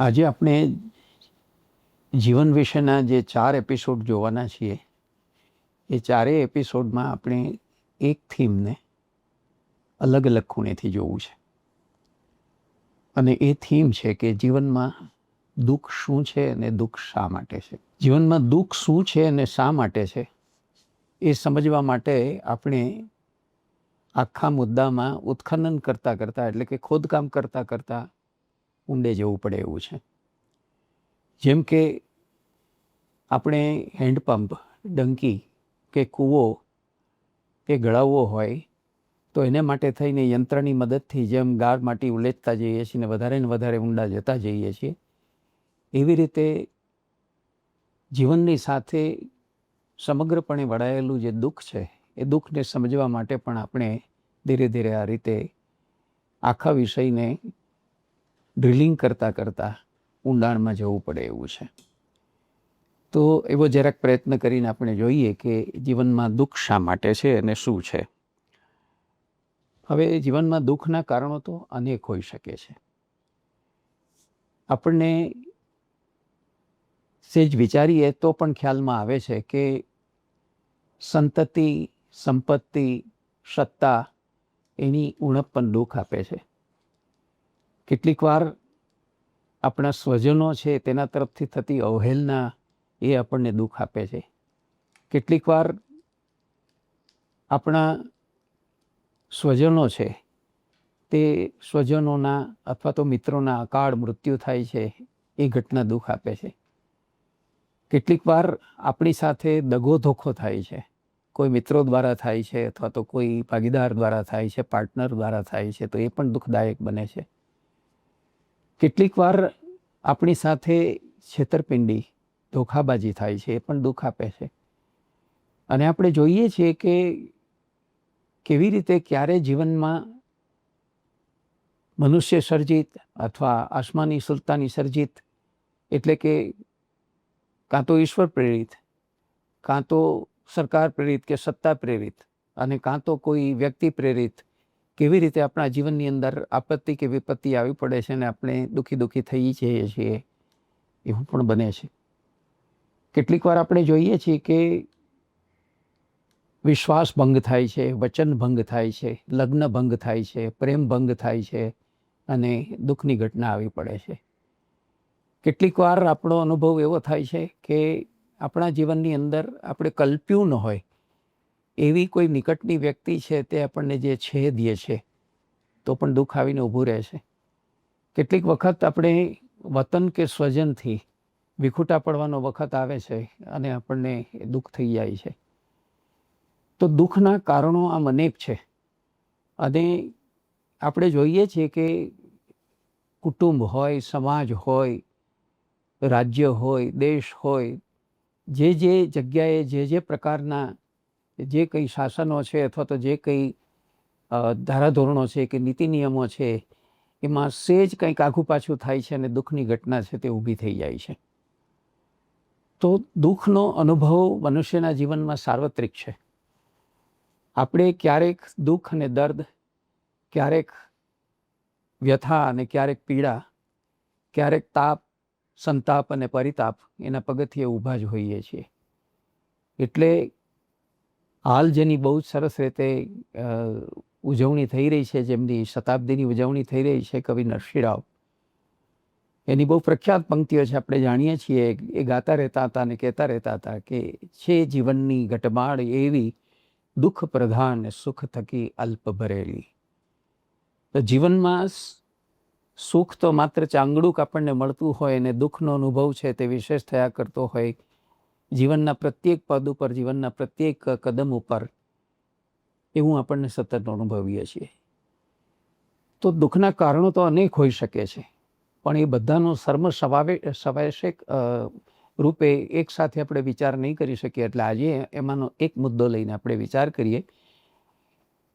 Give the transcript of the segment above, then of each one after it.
આજે આપણે જીવન વિશેના જે 4 એપિસોડ જોવાના છીએ, એ ચારેય એપિસોડમાં આપણે એક થીમને અલગ અલગ ખૂણેથી જોવું છે. અને એ થીમ છે કે જીવનમાં દુઃખ શું છે અને દુઃખ શા માટે છે. જીવનમાં દુઃખ શું છે અને શા માટે છે એ સમજવા માટે આપણે આખા મુદ્દામાં ઉત્ખનન કરતાં કરતાં, એટલે કે ખોદકામ કરતાં કરતાં ઊંડે જવું પડે એવું છે. જેમ કે આપણે હેન્ડપંપ, ડંકી કે કૂવો કે ગળાવો હોય તો એને માટે થઈને યંત્રની મદદથી જેમ ગાર માટી ઉલેચતા જઈએ છીએ ને વધારે ને વધારે ઊંડા જતા જઈએ છીએ, એવી રીતે જીવનની સાથે સમગ્રપણે વળાયેલું જે દુઃખ છે એ દુઃખને સમજવા માટે પણ આપણે ધીરે ધીરે આ રીતે આખા વિષયને ડ્રિલિંગ કરતાં કરતાં ઊંડાણમાં જવું પડે એવું છે. તો એવો જરાક પ્રયત્ન કરીને આપણે જોઈએ કે જીવનમાં દુઃખ શા માટે છે અને શું છે. હવે જીવનમાં દુઃખના કારણો તો અનેક હોઈ શકે છે. આપણને સેજ વિચારીએ તો પણ ખ્યાલમાં આવે છે કે સંતતિ, સંપત્તિ, સત્તા એની ઉણપ પણ દુઃખ આપે છે. કેટલીક વાર આપણા સ્વજનો છે તેના તરફથી થતી અવહેલના એ આપણને દુઃખ આપે છે. કેટલીક વાર આપણા સ્વજનો છે તે સ્વજનોના અથવા તો મિત્રોના અકાળ મૃત્યુ થાય છે, એ ઘટના દુઃખ આપે છે. કેટલીક વાર આપણી સાથે દગો ધોખો થાય છે, કોઈ મિત્રો દ્વારા થાય છે અથવા તો કોઈ ભાગીદાર દ્વારા થાય છે, પાર્ટનર દ્વારા થાય છે, તો એ પણ દુઃખદાયક બને છે. કેટલીક વાર આપણી સાથે છેતરપિંડી, ધોખાબાજી થાય છે, એ પણ દુઃખ આપે છે. અને આપણે જોઈએ છીએ કે કેવી રીતે ક્યારે જીવનમાં મનુષ્ય સર્જિત અથવા આસમાની સુલતાની સર્જિત, એટલે કે કાં તો ઈશ્વર પ્રેરિત, કાં તો સરકાર પ્રેરિત કે સત્તા પ્રેરિત, અને કાં તો કોઈ વ્યક્તિ પ્રેરિત, કેવી રીતે આપણા જીવનની અંદર આપત્તિ કે વિપત્તિ આવી પડે છે અને આપણે દુઃખી થઈ જઈએ છીએ, એવું પણ બને છે. કેટલીક વાર આપણે જોઈએ છીએ કે વિશ્વાસ ભંગ થાય છે, વચન ભંગ થાય છે, લગ્ન ભંગ થાય છે, પ્રેમ ભંગ થાય છે અને દુઃખની ઘટના આવી પડે છે. કેટલીક વાર આપણો અનુભવ એવો થાય છે કે આપણા જીવનની અંદર આપણે કલ્પ્યું ન હોય એવી કોઈ નિકટની વ્યક્તિ છે તે આપણને જે છેદીએ છે તો પણ દુઃખ આવીને ઊભું રહે છે. કેટલીક વખત આપણે વતન કે સ્વજનથી વિખૂટા પડવાનો વખત આવે છે અને આપણને દુઃખ થઈ જાય છે. તો દુઃખના કારણો આમ અનેક છે. અને આપણે જોઈએ છીએ કે કુટુંબ હોય, સમાજ હોય, રાજ્ય હોય, દેશ હોય, જે જગ્યાએ જે પ્રકારના જે કંઈ શાસનો છે અથવા તો જે કંઈ ધારાધોરણો છે કે નીતિ નિયમો છે, એમાં સેજ કંઈક આઘું પાછું થાય છે અને દુઃખની ઘટના છે તે ઊભી થઈ જાય છે. તો દુઃખનો અનુભવ મનુષ્યના જીવનમાં સાર્વત્રિક છે. આપણે ક્યારેક દુઃખ અને દર્દ, ક્યારેક વ્યથા અને ક્યારેક પીડા, ક્યારેક તાપ, સંતાપ અને પરિતાપ એના પગથિયે ઊભા જ હોઈએ છીએ. એટલે હાલ જેની બહુ જ સરસ રીતે ઉજવણી થઈ રહી છે, જેમની શતાબ્દીની ઉજવણી થઈ રહી છે, કવિ નરસિંહ રાવ, એની બહુ પ્રખ્યાત પંક્તિઓ છે, આપણે જાણીએ છીએ. એ ગાતા રહેતા હતા અને કહેતા રહેતા હતા કે છે જીવનની ઘટમાળ એવી, દુઃખ પ્રધાન સુખ થકી અલ્પ ભરેલી. તો જીવનમાં સુખ તો માત્ર ચાંગડુક આપણને મળતું હોય અને દુઃખનો અનુભવ છે તે વિશેષ થયા કરતો હોય. જીવનના પ્રત્યેક પદ ઉપર, જીવનના પ્રત્યેક કદમ ઉપર એવું આપણને સતત અનુભવીએ છીએ. તો દુઃખના કારણો તો અનેક હોઈ શકે છે, પણ એ બધાનો સમાવેશક રૂપે એક સાથે આપણે વિચાર નહીં કરી શકીએ. એટલે આજે એમાંનો એક મુદ્દો લઈને આપણે વિચાર કરીએ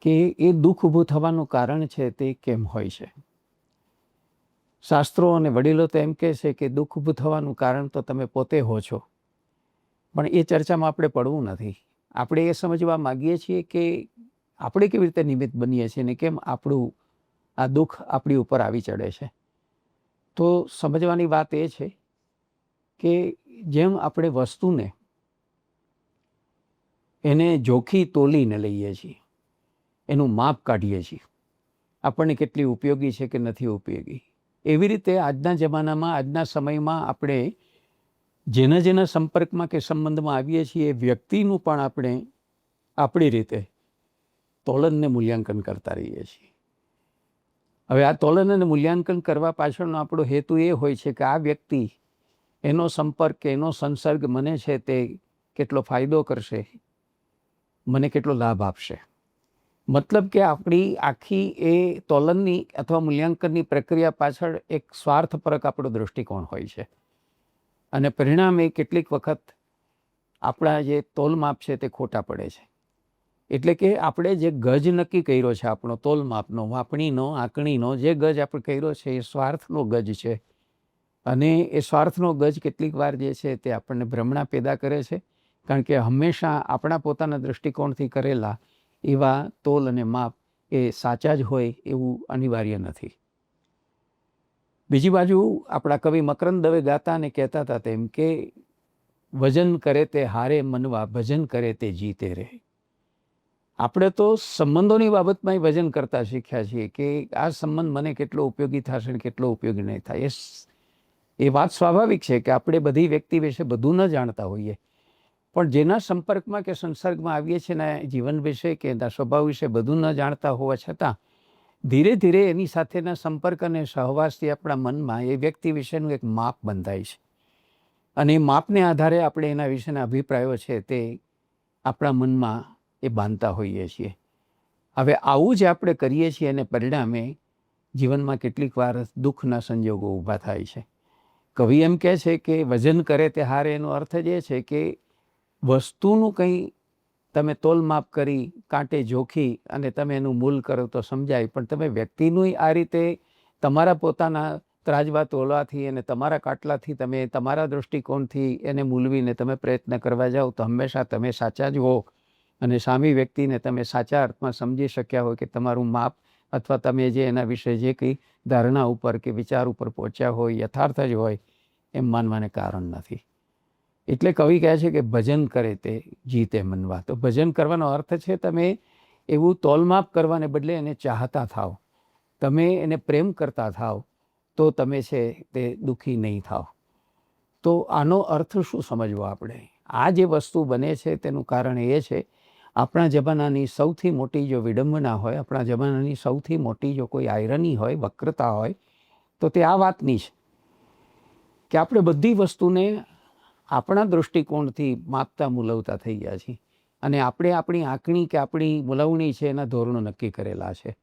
કે એ દુઃખ ઊભું થવાનું કારણ છે તે કેમ હોય છે. શાસ્ત્રો અને વડીલો તો એમ કહે છે કે દુઃખ ઊભું થવાનું કારણ તો તમે પોતે હો છો, પણ એ ચર્ચામાં આપણે પડવું નથી. આપણે એ સમજવા માગીએ છીએ કે આપણે કેવી રીતે નિમિત્ત બનીએ છીએ ને કેમ આપણું આ દુઃખ આપણી ઉપર આવી ચડે છે. તો સમજવાની વાત એ છે કે જેમ આપણે વસ્તુને એને જોખી તોલીને લઈએ છીએ, એનું માપ કાઢીએ છીએ, આપણને કેટલી ઉપયોગી છે કે નથી ઉપયોગી, એવી રીતે આજના જમાનામાં, આજના સમયમાં આપણે જેના સંપર્કમાં કે સંબંધમાં આવીએ છીએ એ વ્યક્તિનું પણ આપણે આપણી રીતે તોલનને મૂલ્યાંકન કરતા રહીએ છીએ. હવે આ તોલન અને મૂલ્યાંકન કરવા પાછળનો આપણો હેતુ એ હોય છે કે આ વ્યક્તિ, એનો સંપર્ક કે એનો સંસર્ગ મને છે તે કેટલો ફાયદો કરશે, મને કેટલો લાભ આપશે. મતલબ કે આપણી આખી એ તોલનની અથવા મૂલ્યાંકનની પ્રક્રિયા પાછળ એક સ્વાર્થપરક આપણો દૃષ્ટિકોણ હોય છે, અને પરિણામે કેટલીક વખત આપણા જે તોલમાપ છે તે ખોટા પડે છે. એટલે કે આપણે જે ગજ નક્કી કર્યો છે, આપણો તોલમાપનો, માપણીનો, આંકણીનો જે ગજ આપણે કર્યો છે એ સ્વાર્થનો ગજ છે, અને એ સ્વાર્થનો ગજ કેટલીક વાર જે છે તે આપણને ભ્રમણા પેદા કરે છે, કારણ કે હંમેશા આપણા પોતાના દૃષ્ટિકોણથી કરેલા એવા તોલ અને માપ એ સાચા જ હોય એવું અનિવાર્ય નથી. બીજી બાજુ આપણા કવિ મકરંદ દવે ગાતા અને કહેતા હતા તેમ કે વજન કરે તે હારે મનવા, ભજન કરે તે જીતે રહે. આપણે તો સંબંધોની બાબતમાં વજન કરતા શીખ્યા છીએ કે આ સંબંધ મને કેટલો ઉપયોગી થશે ને કેટલો ઉપયોગી નહીં થાય. એ વાત સ્વાભાવિક છે કે આપણે બધી વ્યક્તિ વિશે બધું ન જાણતા હોઈએ, પણ જેના સંપર્કમાં કે સંસર્ગમાં આવીએ છીએ ને જીવન વિશે કે એના સ્વભાવ વિશે બધું ન જાણતા હોવા છતાં ધીરે ધીરે એની સાથેના સંપર્ક અને સહવાસથી આપણા મનમાં એ વ્યક્તિ વિશેનું એક માપ બંધાય છે, અને એ માપને આધારે આપણે એના વિશેના અભિપ્રાયો છે તે આપણા મનમાં એ બાંધતા હોઈએ છીએ. હવે આવું જ આપણે કરીએ છીએ અને પરિણામે જીવનમાં કેટલીક વાર દુઃખના સંજોગો ઊભા થાય છે. કવિ એમ કહે છે કે વજન કરે તે હારે, એનો અર્થ જ એ છે કે વસ્તુનું કંઈ તમે તોલમાપ કરી, કાંટે જોખી અને તમે એનું મૂલ કરો તો સમજાય, પણ તમે વ્યક્તિનું આ રીતે તમારા પોતાના ત્રાજવા તોલવાથી અને તમારા કાટલાથી તમે તમારા દૃષ્ટિકોણથી એને મૂલવીને તમે પ્રયત્ન કરવા જાઓ તો હંમેશા તમે સાચા જ હો, અને સામી વ્યક્તિને તમે સાચા અર્થમાં સમજી શક્યા હોય કે તમારું માપ અથવા તમે જે એના વિશે જે કંઈ ધારણા ઉપર કે વિચાર ઉપર પહોંચ્યા હોય યથાર્થ જ હોય એમ માનવાને કારણ નથી. એટલે કવિ કહે છે કે ભજન કરે તે જીતે મનવા. તો ભજન કરવાનો અર્થ છે તમે એવું તોલમાપ કરવાને બદલે એને ચાહતા થાવ, તમે એને પ્રેમ કરતા થાવ, તો તમે છે તે દુઃખી નહીં થાવ. તો આનો અર્થ શું સમજવો આપણે? આ જે વસ્તુ બને છે તેનું કારણ એ છે, આપણા જમાનાની સૌથી મોટી જો વિડંબના હોય, આપણા જમાનાની સૌથી મોટી જો કોઈ આયરની હોય, વક્રતા હોય, તો તે આ વાતની છે કે આપણે બધી વસ્તુને આપણા દૃષ્ટિકોણથી માપતા મૂલવતા થઈ ગયા છીએ, અને આપણે આપણી આંકણી કે આપણી મૂલવણી છે એના ધોરણો નક્કી કરેલા છે.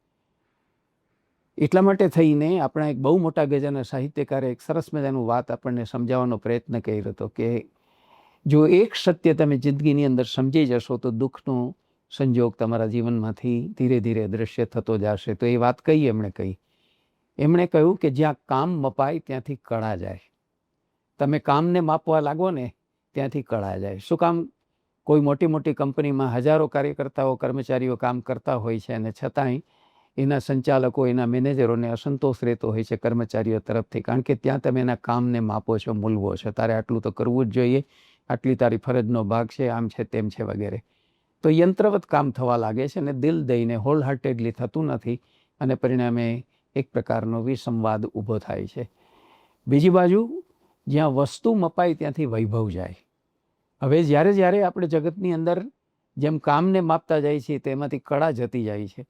એટલા માટે થઈને આપણા એક બહુ મોટા ગજાના સાહિત્યકારે એક સરસ મજાનું વાત આપણને સમજાવવાનો પ્રયત્ન કર્યો હતો કે જો એક સત્ય તમે જિંદગીની અંદર સમજી જશો તો દુઃખનો સંજોગ તમારા જીવનમાંથી ધીરે ધીરે અદૃશ્ય થતો જશે. તો એ વાત કઈ એમણે કહ્યું કે જ્યાં કામ મપાય ત્યાંથી કળા જાય. તમે કામને માપવા લાગો ને ત્યાંથી કળા જાય. શું કામ? કોઈ મોટી મોટી કંપનીમાં હજારો કાર્યકર્તાઓ, કર્મચારીઓ કામ કરતા હોય છે, અને છતાંય એના સંચાલકો, એના મેનેજરોને અસંતોષ રહેતો હોય છે કર્મચારીઓ તરફથી, કારણ કે ત્યાં તમે એના કામને માપો છો, મૂલવો છો. તારે આટલું તો કરવું જ જોઈએ, આટલી તારી ફરજનો ભાગ છે, આમ છે, તેમ છે વગેરે. તો યંત્રવત કામ થવા લાગે છે, અને દિલ દઈને હોલ હાર્ટેડલી થતું નથી, અને પરિણામે એક પ્રકારનો વિસંવાદ ઊભો થાય છે. બીજી બાજુ જ્યાં વસ્તુ મપાય ત્યાંથી વૈભવ જાય. હવે જ્યારે આપણે જગતની અંદર જેમ કામને માપતા જાય છે તેમાંથી કળા જતી જાય છે,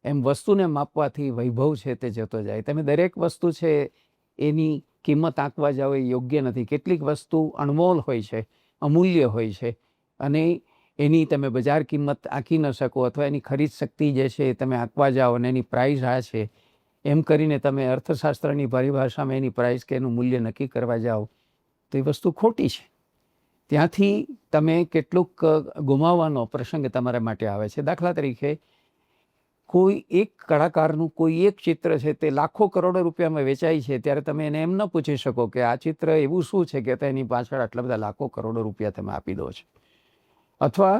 એમ વસ્તુને માપવાથી વૈભવ છે તે જતો જાય. તમે દરેક વસ્તુ છે એની કિંમત આંકવા જાઓ એ યોગ્ય નથી. કેટલીક વસ્તુ અણમોલ હોય છે, અમૂલ્ય હોય છે, અને એની તમે બજાર કિંમત આંકી ન શકો, અથવા એની ખરીદ શક્તિ જે છે તમે આંકવા જાઓ અને એની પ્રાઇસ આ છે એમ કરીને તમે અર્થશાસ્ત્રની પરિભાષામાં એની પ્રાઇસ કે એનું મૂલ્ય નક્કી કરવા જાઓ તો એ વસ્તુ ખોટી છે. ત્યાંથી તમે કેટલુંક ગુમાવવાનો પ્રસંગ તમારા માટે આવે છે. દાખલા તરીકે કોઈ એક કલાકારનું કોઈ એક ચિત્ર છે તે લાખો કરોડો રૂપિયામાં વેચાય છે, ત્યારે તમે એને એમ ન પૂછી શકો કે આ ચિત્ર એવું શું છે કે તેની પાછળ આટલા બધા લાખો કરોડો રૂપિયા તમે આપી દો છો. અથવા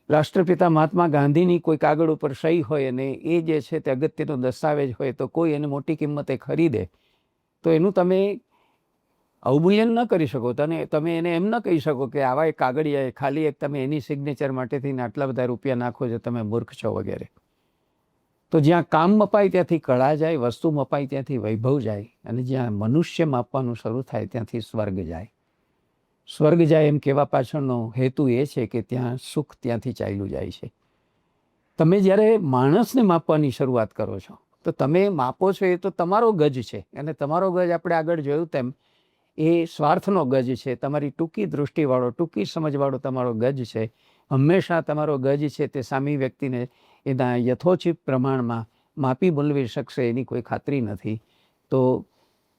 રાષ્ટ્રપિતા મહાત્મા ગાંધીની કોઈ કાગળ ઉપર સહી હોય અને એ જે છે તે અગત્યનો દસ્તાવેજ હોય તો કોઈ એને મોટી કિંમતે ખરીદે તો એનું તમે અવમૂલ્યન ન કરી શકો. તમે એને એમ ન કહી શકો કે આવા એક કાગળિયા ખાલી એક તમે એની સિગ્નેચર માટે થઈને આટલા બધા રૂપિયા નાખો છો, તમે મૂર્ખ છો વગેરે. તો જ્યાં કામ મપાય ત્યાંથી કળા જાય, વસ્તુ મપાય ત્યાંથી વૈભવ જાય, અને જ્યાં મનુષ્ય માપવાનું શરૂ થાય ત્યાંથી સ્વર્ગ જાય. સ્વર્ગ જાય એમ કહેવા પાછળનો હેતુ એ છે કે ત્યાં સુખ ત્યાંથી ચાલ્યું જાય છે. તમે જ્યારે માણસને માપવાની શરૂઆત કરો છો તો તમે માપો છો એ તો તમારો ગજ છે, અને તમારો ગજ આપણે આગળ જોયું તેમ એ સ્વાર્થનો ગજ છે, તમારી ટૂંકી દૃષ્ટિવાળો, ટૂંકી સમજવાળો તમારો ગજ છે. હંમેશા તમારો ગજ છે તે સામી વ્યક્તિને એના યથોચિત પ્રમાણમાં માપી મૂલવી શકશે એની કોઈ ખાતરી નથી. તો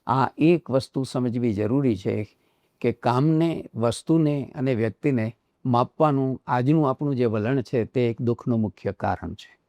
આ એક વસ્તુ સમજવી જરૂરી છે કે કામને, વસ્તુને અને વ્યક્તિને માપવાનું આજનું આપણું જે વલણ છે તે એક દુઃખનું મુખ્ય કારણ છે.